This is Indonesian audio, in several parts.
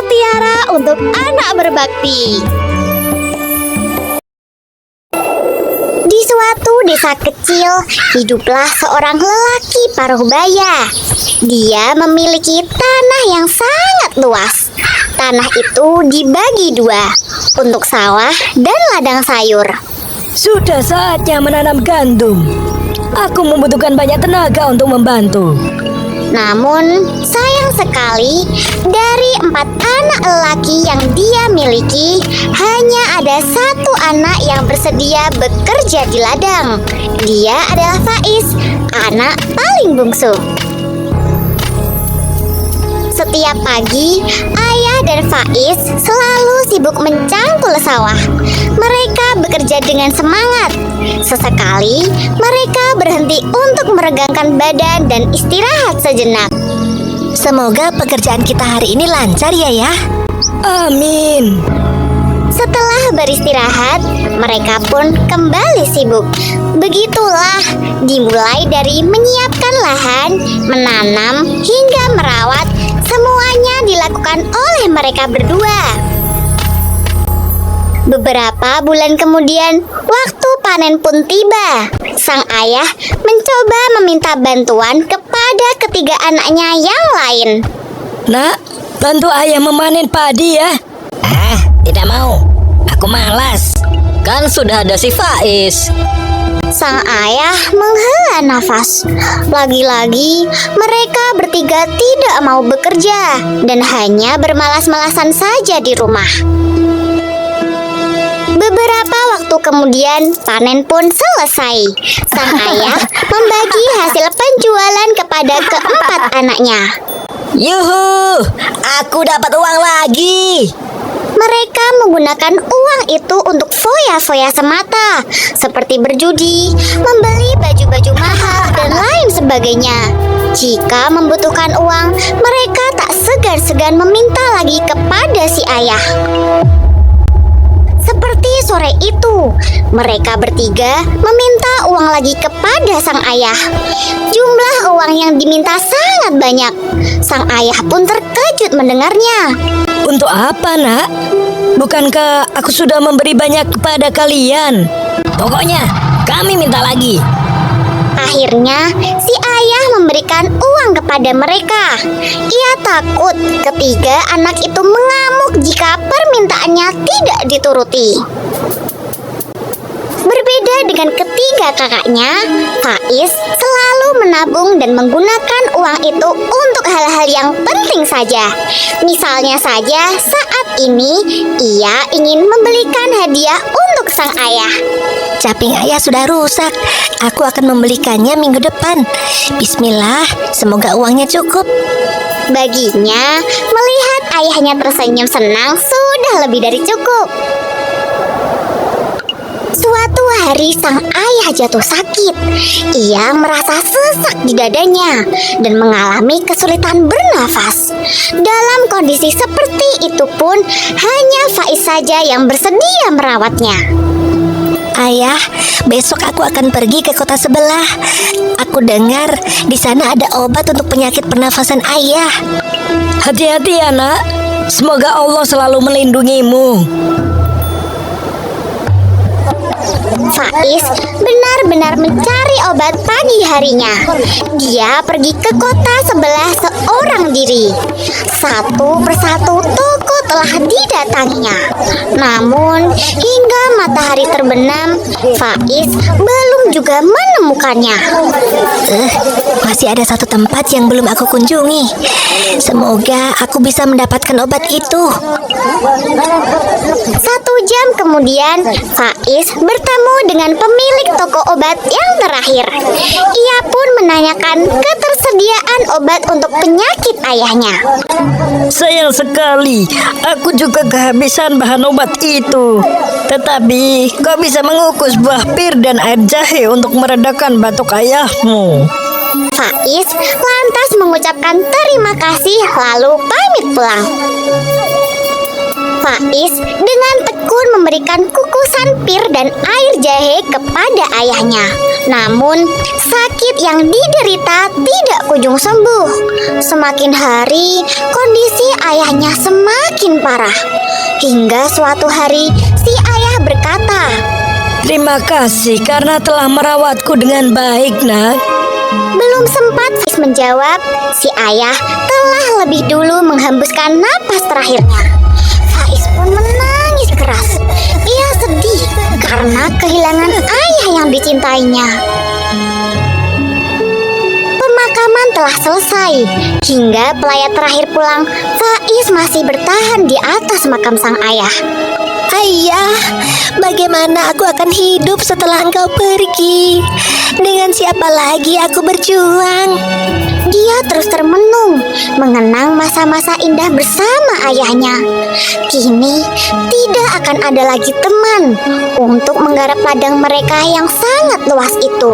Mutiara untuk anak berbakti. Di suatu desa kecil, hiduplah seorang lelaki paruh baya. Dia memiliki tanah yang sangat luas. Tanah itu dibagi dua, untuk sawah dan ladang sayur. Sudah saatnya menanam gandum. Aku membutuhkan banyak tenaga untuk membantu. Namun, sayang sekali, dari 4 anak lelaki yang dia miliki, hanya ada 1 anak yang bersedia bekerja di ladang. Dia adalah Faiz, anak paling bungsu. Setiap pagi, ayah dan Faiz selalu sibuk mencangkul sawah. Mereka bekerja dengan semangat. Sesekali, mereka berhenti untuk meregangkan badan dan istirahat sejenak. Semoga pekerjaan kita hari ini lancar ya. Amin. Setelah beristirahat, mereka pun kembali sibuk. Begitulah, dimulai dari menyiapkan lahan, menanam, hingga merawat. Semuanya dilakukan oleh mereka berdua. Beberapa bulan kemudian, waktu panen pun tiba. Sang ayah mencoba meminta bantuan kepada ketiga anaknya yang lain. Nak, bantu ayah memanen padi ya. Tidak mau. Aku malas. Kan sudah ada si Faiz. Sang ayah menghela nafas. Lagi-lagi mereka bertiga tidak mau bekerja dan hanya bermalas-malasan saja di rumah. Beberapa waktu kemudian panen pun selesai. Sang ayah membagi hasil penjualan kepada keempat anaknya. Yuhu, aku dapat uang lagi. Mereka menggunakan uang itu untuk foya-foya semata, seperti berjudi, membeli baju-baju mahal, dan lain sebagainya. Jika membutuhkan uang, mereka tak segan-segan meminta lagi kepada si ayah. Seperti sore itu, mereka bertiga meminta uang lagi kepada sang ayah. Jumlah uang yang diminta sangat banyak. Sang ayah pun terkejut mendengarnya. Untuk apa, Nak? Bukankah aku sudah memberi banyak kepada kalian? Pokoknya kami minta lagi. Akhirnya, si ayah memberikan uang kepada mereka. Ia takut ketiga anak itu mengamuk jika permintaannya tidak dituruti. Berbeda dengan ketiga kakaknya, Faiz selalu menabung dan menggunakan uang itu untuk hal-hal yang penting saja. Misalnya saja saat ini ia ingin membelikan hadiah untuk sang ayah. Caping ayah sudah rusak. Aku akan membelikannya minggu depan. Bismillah, semoga uangnya cukup. Baginya, melihat ayahnya tersenyum senang sudah lebih dari cukup. Suatu hari sang ayah jatuh sakit. Ia merasa sesak di dadanya dan mengalami kesulitan bernafas. Dalam kondisi seperti itu pun hanya Faiz saja yang bersedia merawatnya. Ayah, besok aku akan pergi ke kota sebelah. Aku dengar di sana ada obat untuk penyakit pernafasan ayah. Hati-hati ya, Nak. Semoga Allah selalu melindungimu. Faiz benar-benar mencari obat pagi harinya. Dia pergi ke kota sebelah seorang diri. Satu persatu toko telah didatanginya. Namun, hingga matahari terbenam, Faiz belum juga menemukannya. Masih ada satu tempat yang belum aku kunjungi. Semoga aku bisa mendapatkan obat itu. 1 jam kemudian, Faiz bertemu dengan pemilik toko obat yang terakhir. Ia pun menanyakan ketersediaan obat untuk penyakit ayahnya. Sayang sekali, aku juga kehabisan bahan obat itu. Tetapi kau bisa mengukus buah pir dan air jahe untuk meredakan batuk ayahmu. Faiz lantas mengucapkan terima kasih lalu pamit pulang. Faiz dengan tekun memberikan kukusan pir dan air jahe kepada ayahnya. Namun, sakit yang diderita tidak kunjung sembuh. Semakin hari, kondisi ayahnya semakin parah. Hingga suatu hari si ayah berkata, Terima kasih karena telah merawatku dengan baik, Nak. belum sempat Faiz menjawab, si ayah telah lebih dulu menghembuskan napas terakhirnya. Faiz pun menangis keras. Ia sedih karena kehilangan ayah yang dicintainya. Pemakaman telah selesai. Hingga pelayat terakhir pulang, Faiz masih bertahan di atas makam sang ayah. Ayah, bagaimana aku akan hidup setelah engkau pergi? Dengan siapa lagi aku berjuang? Dia terus termenung, mengenang masa-masa indah bersama ayahnya. Kini tidak akan ada lagi teman untuk menggarap ladang mereka yang sangat luas itu.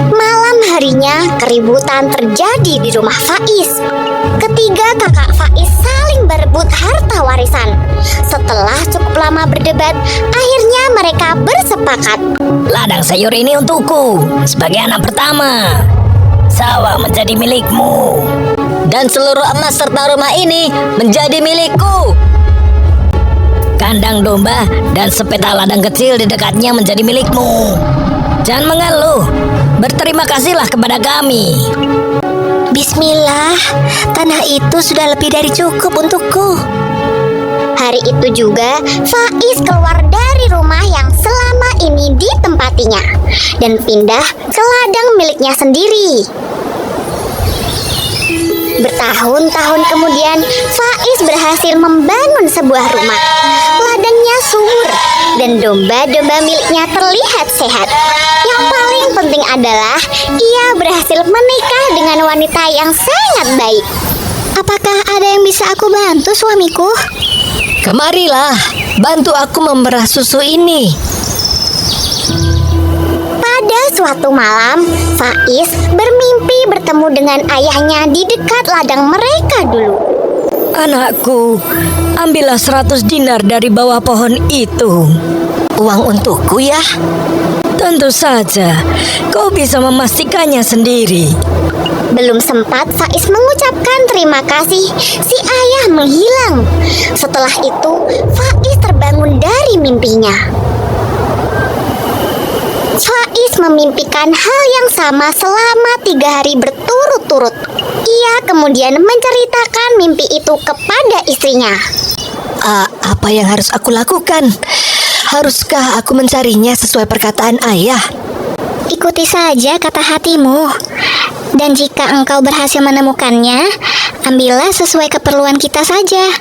Malam harinya keributan terjadi di rumah Faiz. Ketiga kakak Faiz saling berebut harta warisan. Setelah cukup lama berdebat, akhirnya mereka bersepakat. Ladang sayur ini untukku sebagai anak pertama. Sawah menjadi milikmu. Dan seluruh emas serta rumah ini menjadi milikku. Kandang domba dan sepeta ladang kecil di dekatnya menjadi milikmu. Jangan mengeluh. Berterima kasihlah kepada kami. Bismillah, tanah itu sudah lebih dari cukup untukku. Hari itu juga Faiz keluar dari rumah yang selama ini ditempatinya dan pindah ke ladang miliknya sendiri. Bertahun-tahun kemudian, Faiz berhasil membangun sebuah rumah. Ladangnya subur dan domba-domba miliknya terlihat sehat. Yang paling penting adalah ia berhasil menikah dengan wanita yang sangat baik. Apakah ada yang bisa aku bantu, suamiku? Kemarilah, bantu aku memerah susu ini. Pada suatu malam, Faiz bermimpi bertemu dengan ayahnya di dekat ladang mereka dulu. Anakku, ambillah 100 dinar dari bawah pohon itu. Uang untukku ya? Tentu saja, kau bisa memastikannya sendiri. Belum sempat Faiz mengucapkan terima kasih, si ayah menghilang. Setelah itu, Faiz terbangun dari mimpinya. Faiz memimpikan hal yang sama selama 3 hari berturut-turut. Ia kemudian menceritakan mimpi itu kepada istrinya. Apa yang harus aku lakukan? Haruskah aku mencarinya sesuai perkataan ayah? Ikuti saja kata hatimu. Dan jika engkau berhasil menemukannya, ambillah sesuai keperluan kita saja.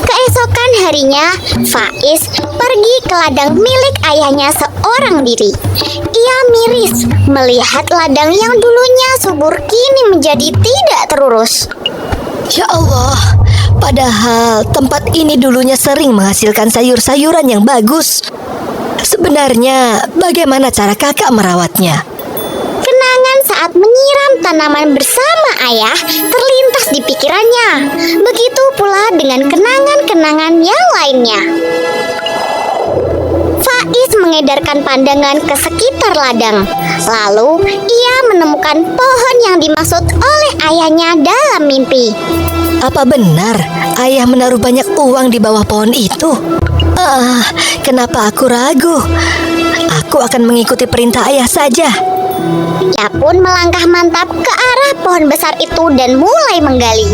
Keesokan harinya, Faiz pergi ke ladang milik ayahnya seorang diri. Ia miris melihat ladang yang dulunya subur kini menjadi tidak terurus. Ya Allah, padahal tempat ini dulunya sering menghasilkan sayur-sayuran yang bagus. Sebenarnya bagaimana cara kakak merawatnya? Kenangan saat menyiram tanaman bersama ayah terlintas di pikirannya. Begitu pula dengan kenangan-kenangan yang lainnya. Faiz mengedarkan pandangan ke sekitar ladang. Lalu ia menemukan pohon yang dimaksud oleh ayahnya dalam mimpi. Apa benar ayah menaruh banyak uang di bawah pohon itu? Kenapa aku ragu? Aku akan mengikuti perintah ayah saja. Ia pun melangkah mantap ke arah pohon besar itu dan mulai menggali.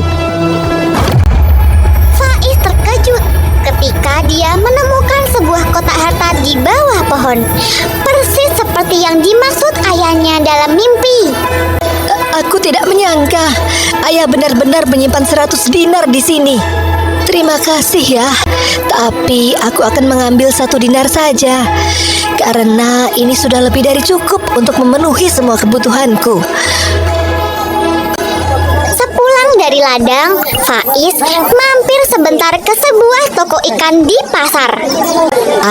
Faiz terkejut ketika dia menemukan sebuah kotak harta di bawah pohon, persis seperti yang dimaksud ayahnya dalam mimpi. Aku tidak menyangka ayah benar-benar menyimpan 100 dinar di sini. Terima kasih ya, tapi aku akan mengambil 1 dinar saja karena ini sudah lebih dari cukup untuk memenuhi semua kebutuhanku. Sepulang dari ladang, Faiz mampir sebentar ke sebuah toko ikan di pasar.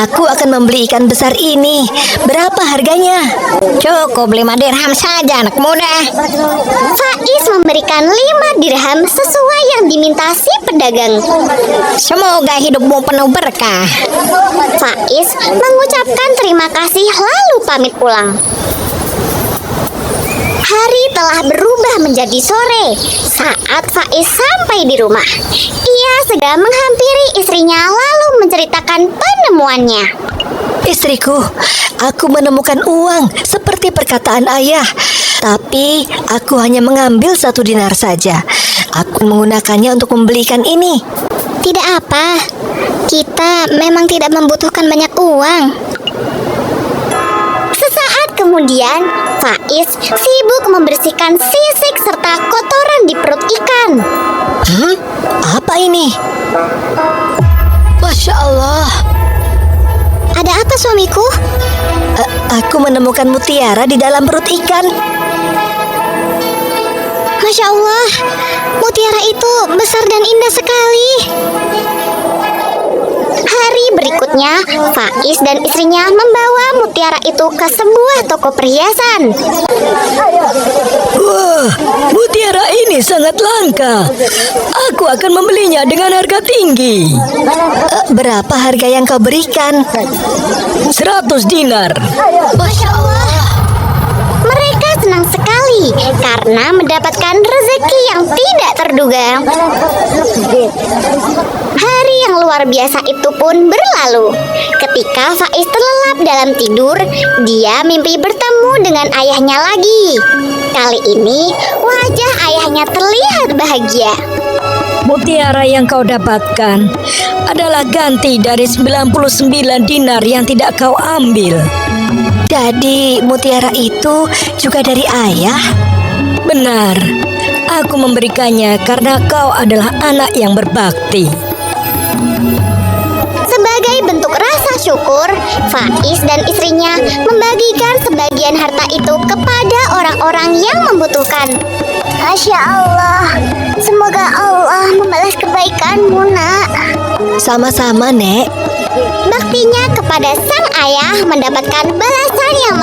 Aku akan membeli ikan besar ini. Berapa harganya? Cukup 5 dirham saja, anak muda. Faiz memberikan 5 dirham sesuai yang diminta si pedagang. Semoga hidupmu penuh berkah. Faiz mengucapkan terima kasih lalu pamit pulang. Hari telah berubah menjadi sore saat Faiz sampai di rumah. Ia segera menghampiri istrinya lalu menceritakan penemuannya. Istriku, aku menemukan uang seperti perkataan ayah. Tapi aku hanya mengambil 1 dinar saja. Aku menggunakannya untuk membelikan ini. Tidak apa, kita memang tidak membutuhkan banyak uang. Sesaat kemudian, Faiz sibuk membersihkan sisik serta kotoran di perut ikan. Apa ini? Masya Allah. Ada apa suamiku? Aku menemukan mutiara di dalam perut ikan. Masya Allah, mutiara itu besar dan indah sekali. Hari berikutnya, Faiz dan istrinya membawa mutiara itu ke sebuah toko perhiasan. Wah, mutiara ini sangat langka. Aku akan membelinya dengan harga tinggi. Berapa harga yang kau berikan? 100 dinar. Masya Allah. Mereka senang sekali karena mendapatkan rezeki yang tidak terduga. Hari yang luar biasa itu pun berlalu. Ketika Faiz terlelap dalam tidur, dia mimpi bertemu dengan ayahnya lagi. Kali ini wajah ayahnya terlihat bahagia. Mutiara yang kau dapatkan adalah ganti dari 99 dinar yang tidak kau ambil. Jadi mutiara itu juga dari ayah? Benar, aku memberikannya karena kau adalah anak yang berbakti. Sebagai bentuk rasa syukur, Faiz dan istrinya membagikan sebagian harta itu kepada orang-orang yang membutuhkan. Masya Allah, semoga Allah membalas kebaikanmu, nak. Sama-sama, Nek. Baktinya kepada sang ayah mendapatkan balasan yang